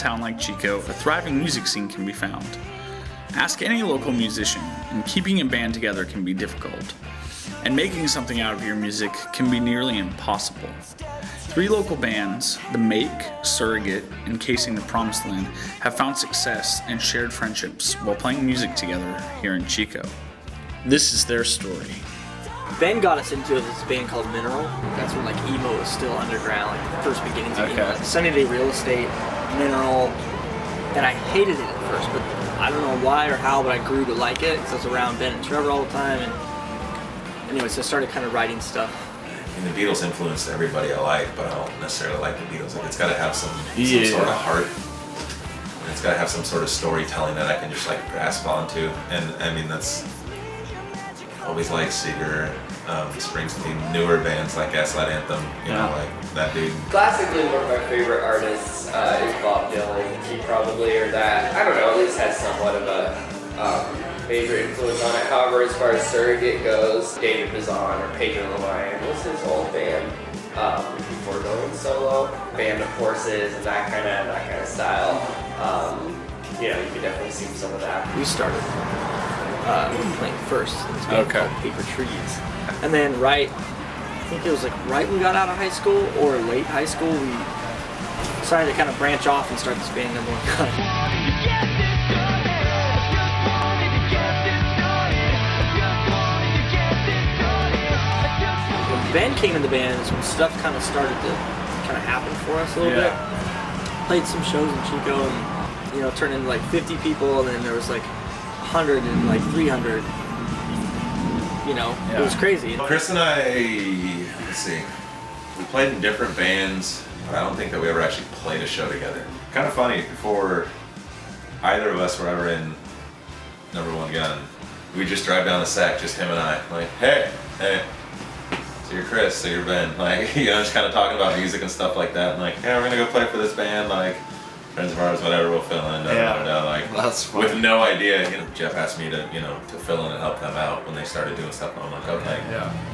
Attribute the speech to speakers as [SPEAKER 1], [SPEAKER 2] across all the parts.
[SPEAKER 1] town like Chico, a thriving music scene can be found. Ask any local musician, and keeping a band together can be difficult. And making something out of your music can be nearly impossible. 3 local bands, The Make, Surrogate, and Casing the Promised Land, have found success and shared friendships while playing music together here in Chico. This is their story.
[SPEAKER 2] Ben got us into this band called Mineral. That's when like emo was still underground, like the first beginnings of emo. Like Sunny Day Real Estate, Mineral, and I hated it at first, but I don't know why or how, but I grew to like it because I was around Ben and Trevor all the time. And anyway, so I started kind of writing stuff.
[SPEAKER 3] And the Beatles influenced everybody I like, but I don't necessarily like the Beatles. Like, it's got to have some sort of heart. And it's got to have some sort of storytelling that I can just like grasp onto. And I mean, that's always like Seeger, Springsteen, newer bands like Gaslight Anthem, you know, like that dude.
[SPEAKER 4] Classically, one of my favorite artists is Bob Dylan. He probably, or that, I don't know, at least has somewhat of a major influence on it. However, as far as Surrogate goes, David Bazan or Pedro Lamayan was his old band before going solo. Band of Horses and that kind of style. You know, you could definitely see some of that.
[SPEAKER 2] We started playing first in this band called Paper Trees. And then I think it was like right when we got out of high school or late high school, we decided to kind of branch off and start this band number one. When Ben came in the band is when stuff kind of started to kind of happen for us a little bit. Played some shows in Chico and, you know, turned into like 50 people, and then there was like 100 and like 300. You know, it was crazy.
[SPEAKER 3] Chris and I, let's see, we played in different bands, but I don't think that we ever actually played a show together. Kind of funny, before either of us were ever in Number One Gun, we just drive down the sack, just him and I, like, hey, so you're Chris, so you're Ben, like, you know, just kind of talking about music and stuff like that, and like, yeah, we're gonna go play for this band, like, friends of ours, whatever, we'll fill in, like,
[SPEAKER 1] that's funny.
[SPEAKER 3] With no idea. You know, Jeff asked me to, you know, to fill in and help them out when they started doing stuff, and I'm like, okay,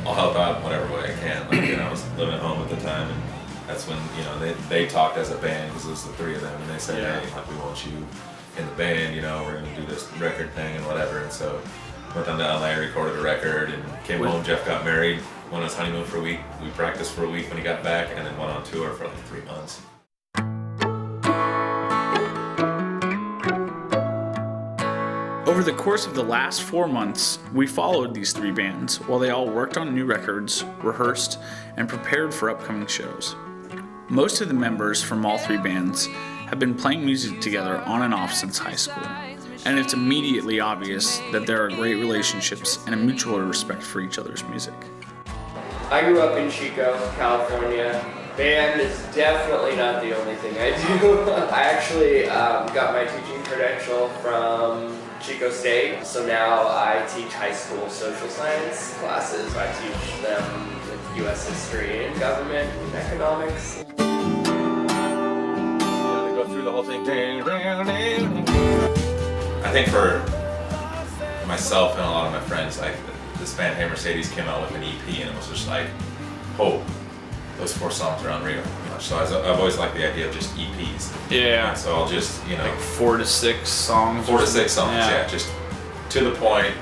[SPEAKER 3] I'll help out in whatever way I can. Like, you know, I was living at home at the time, and that's when, you know, they talked as a band, because it was the 3 of them, and they said, hey, like, we want you in the band, you know, we're gonna do this record thing and whatever, and so went down to LA, recorded a record, and came home. Jeff got married, went on his honeymoon for a week, we practiced for a week when he got back, and then went on tour for like 3 months.
[SPEAKER 1] Over the course of the last 4 months, we followed these 3 bands while they all worked on new records, rehearsed, and prepared for upcoming shows. Most of the members from all 3 bands have been playing music together on and off since high school, and it's immediately obvious that there are great relationships and a mutual respect for each other's music.
[SPEAKER 4] I grew up in Chico, California. Band is definitely not the only thing I do. I actually got my teaching credential from Chico State, so now I teach high school social science classes. I teach them U.S. history and government and economics.
[SPEAKER 3] You know, they go through the whole thing. I think for myself and a lot of my friends, like, this band Hey Mercedes came out with an EP, and it was just like, oh, those 4 songs are unreal. You know, so I've always liked the idea of just EPs.
[SPEAKER 1] Yeah.
[SPEAKER 3] And so I'll just, you know,
[SPEAKER 1] Like 4 to 6 songs.
[SPEAKER 3] 4 to 6 songs, just to the point,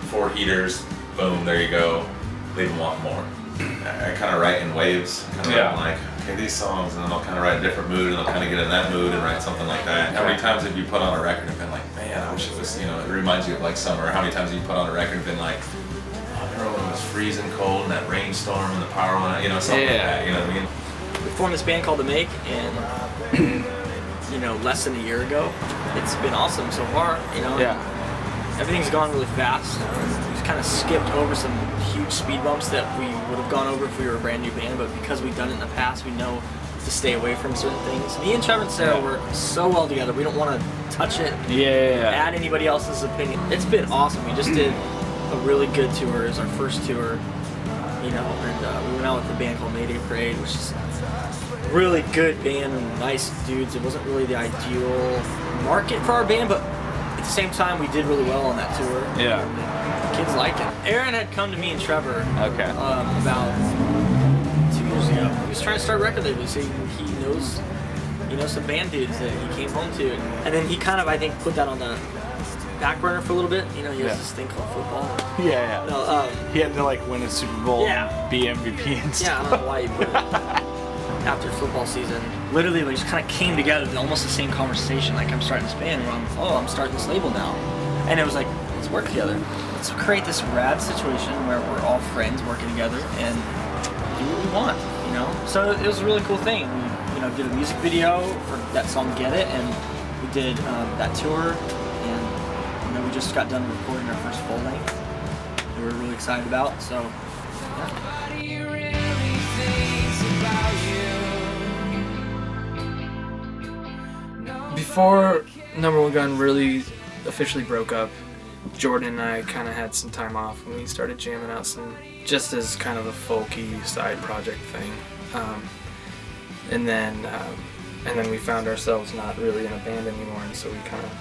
[SPEAKER 3] 4 heaters, boom, there you go. They didn't want more. I kind of write in waves, kind of write like, okay, these songs, and then I'll kind of write a different mood, and I'll kind of get in that mood and write something like that. How many times have you put on a record and been like, man, I wish it was, you know, it reminds you of like summer. How many times have you put on a record and been like, oh, remember when it was freezing cold and that rainstorm and the power went out, you know, something like that, you know what I mean?
[SPEAKER 2] We formed this band called The Make, and you know, less than a year ago. It's been awesome so far, you know. Everything's gone really fast. We've kind of skipped over some huge speed bumps that we would have gone over if we were a brand new band, but because we've done it in the past, we know to stay away from certain things. Me and Trevor and Sarah work so well together, we don't want to touch it, add anybody else's opinion. It's been awesome. We just did a really good tour. It was our first tour, you know, and we went out with a band called Mayday Parade, which is a really good band and nice dudes. It wasn't really the ideal market for our band, but at the same time, we did really well on that tour. Kids liked it. Aaron had come to me and Trevor about 2 years ago. He was trying to start a record label. He knows you know, some band dudes that he came home to, and then he kind of, I think, put that on the back burner for a little bit. You know, he has this thing called football.
[SPEAKER 1] Yeah.
[SPEAKER 2] No,
[SPEAKER 1] He had to like win a Super Bowl
[SPEAKER 2] Yeah.
[SPEAKER 1] and be MVP and
[SPEAKER 2] yeah,
[SPEAKER 1] stuff.
[SPEAKER 2] I don't know why he put it. After football season, literally, we just kind of came together with almost the same conversation. Like, I'm starting this band, and I'm starting this label now, and it was like, let's work together. Let's create this rad situation where we're all friends working together and do what we want, you know? So it was a really cool thing. We, you know, did a music video for that song Get It, and we did that tour, and you know, we just got done recording our first full length that we were really excited about, so yeah.
[SPEAKER 5] Before Number One Gun really officially broke up, Jordan and I kind of had some time off and we started jamming out some, just as kind of a folky side project thing. And then we found ourselves not really in a band anymore, and so we kind of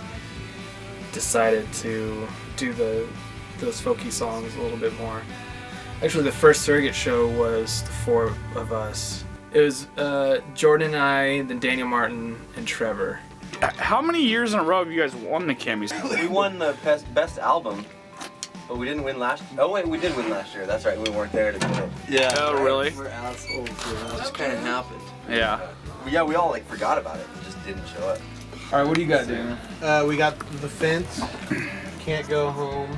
[SPEAKER 5] decided to do those folky songs a little bit more. Actually, the first Surrogate show was the four of us. It was Jordan and I, then Daniel Martin, and Trevor.
[SPEAKER 1] How many years in a row have you guys won the Cammys?
[SPEAKER 6] We won the best album, but we didn't win last year. Oh wait, we did win last year. That's right, we weren't there to win it.
[SPEAKER 1] Yeah. Oh, really?
[SPEAKER 2] We're assholes, it just kind of happened.
[SPEAKER 1] Yeah.
[SPEAKER 6] But yeah, we all like forgot about it. It just didn't show up.
[SPEAKER 5] All right, what do you got, Daniel?
[SPEAKER 7] We got The Fence, Can't Go Home,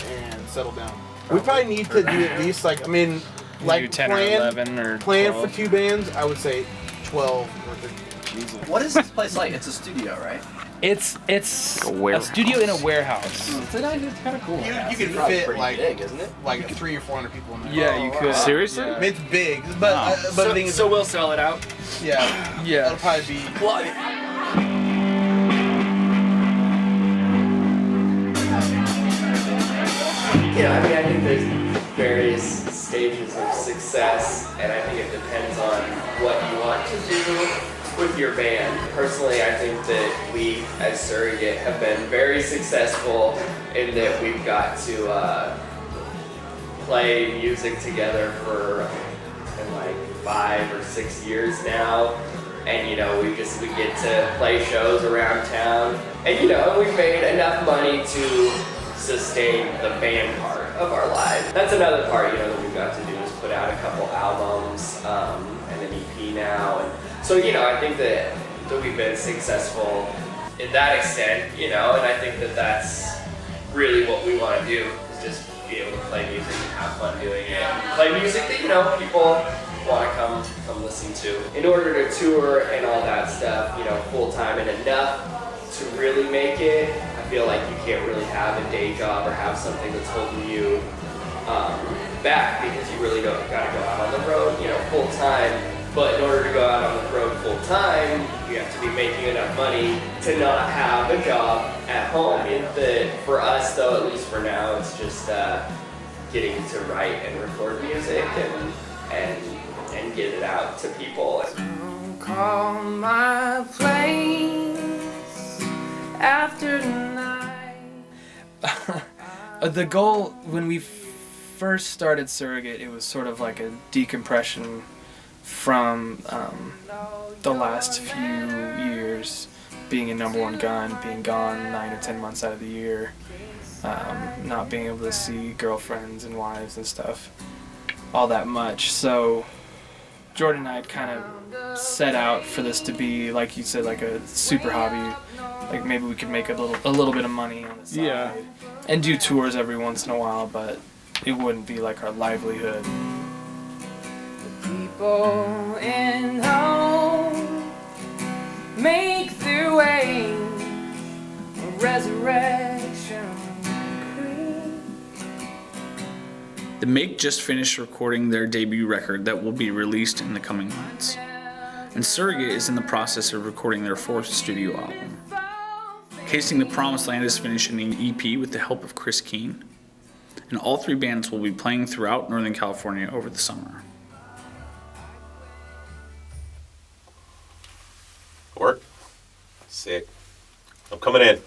[SPEAKER 7] and Settle Down. We probably need to do at least like, I mean, like
[SPEAKER 5] do 10
[SPEAKER 7] plan,
[SPEAKER 5] or 11 or
[SPEAKER 7] plan
[SPEAKER 5] 12.
[SPEAKER 7] for 2 bands, I would say 12 or 13.
[SPEAKER 6] What is this place like? It's a studio, right?
[SPEAKER 5] It's a studio in a warehouse.
[SPEAKER 6] It's kind of cool.
[SPEAKER 7] You can
[SPEAKER 6] Probably
[SPEAKER 7] fit
[SPEAKER 6] pretty
[SPEAKER 7] like
[SPEAKER 6] big, isn't it?
[SPEAKER 7] like 300 or 400 people in there.
[SPEAKER 5] Yeah, you could.
[SPEAKER 1] Seriously?
[SPEAKER 7] I mean, it's big, but the thing is,
[SPEAKER 5] So we'll sell it out.
[SPEAKER 7] yeah,
[SPEAKER 5] Yeah.
[SPEAKER 7] it'll probably be.
[SPEAKER 4] You know, I mean, I think there's various stages of success, and I think it depends on what you want to do with your band. Personally, I think that we, as Surrogate, have been very successful in that we've got to play music together for like 5 or 6 years now. And you know, we get to play shows around town, and you know, we've made enough money to sustain the band part of our lives. That's another part, you know, that we've got to do is put out a couple albums and an EP now, and so you know, I think that we've been successful in that extent, you know, and I think that that's really what we want to do is just be able to play music and have fun doing it. Play music that, you know, people want to come listen to. In order to tour and all that stuff, you know, full time and enough to really make it, I feel like you can't really have a day job or have something that's holding you back, because you really don't got to go out on the road, you know, full time. But in order to go out on the road full time, you have to be making enough money to not have a job at home. For us, though, at least for now, it's just getting to write and record music and get it out to people.
[SPEAKER 8] Call my place after night.
[SPEAKER 5] The goal when we first started Surrogate, it was sort of like a decompression from the last few years being a number one gun, being gone 9 or 10 months out of the year, not being able to see girlfriends and wives and stuff all that much. So Jordan and I had kind of set out for this to be, like you said, like a super hobby. Like maybe we could make a little bit of money on the side, and do tours every once in a while, but it wouldn't be like our livelihood.
[SPEAKER 8] People in home make their way, resurrection creep.
[SPEAKER 1] The Make just finished recording their debut record that will be released in the coming months. And Surrogate is in the process of recording their 4th studio album. Casing the Promised Land is finishing an EP with the help of Chris Keene. And all 3 bands will be playing throughout Northern California over the summer.
[SPEAKER 9] Work? Sick. I'm coming in.